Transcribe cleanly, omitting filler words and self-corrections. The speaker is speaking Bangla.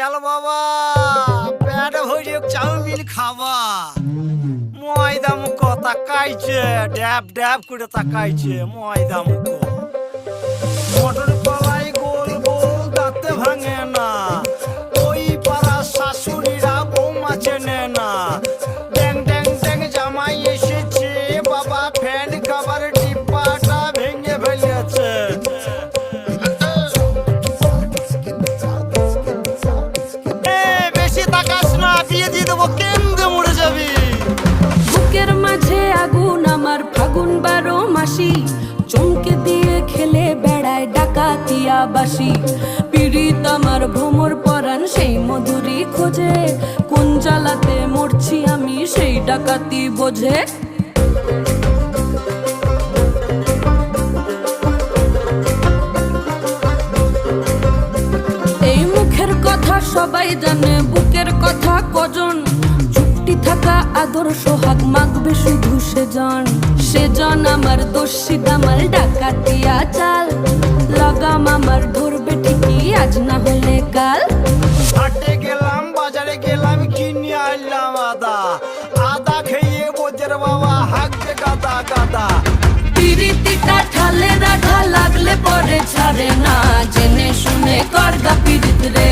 চল বাবা পেট ভরে চাউমিন খাবা ময়দা মুখ তাকাইছে ড্যাব ড্যাব করে তাকাইছে ময়দা মুখ মটর কলাই গোল গোল দাঁতে ভাঙে না ওই পাড়া শাশুড়িরা বৌমা চেনে না ড্যাং ড্যাং ড্যাং জামাই এসেছে বাবা ফ্যান খাবার ডিব্বাটা ভেঙে ফেলেছে বেশি তাকাস না বিয়ে দিয়ে দেবো কেন্দ্রে মরে যাবি বুকের মাঝে আগুন আমার ফাগুন 12 মাসি চমকে দিয়ে খেলে বেড়ায় ডাকাতিয়া বাসি পীড়িত আমার ভ্রমর পরাণ সেই মধুরী খোঁজে কোন জ্বালাতে মরছি আমি সেই ডাকাতি বোঝে এই মুখের কথা সবাই জানে বুকের কথা কজন চুপটি থাকা আদর সোহাগ মাগবে শুধু সেজন আমার দোষী দামাল ডাকাতিয়া চাল লাগাম আমার ধরবে ঠিকই আজ না হলে কাল হাটে গেলাম বাজারে গেলাম কিনে আনলাম আদা আদা খেয়ে বোঝের বাবা হাঁকবে গাদা গাদা পিরিতিটা ঠালে রাখা লাগলে পরে ছাড়ে না জেনে শুনে করগা পিরিত রে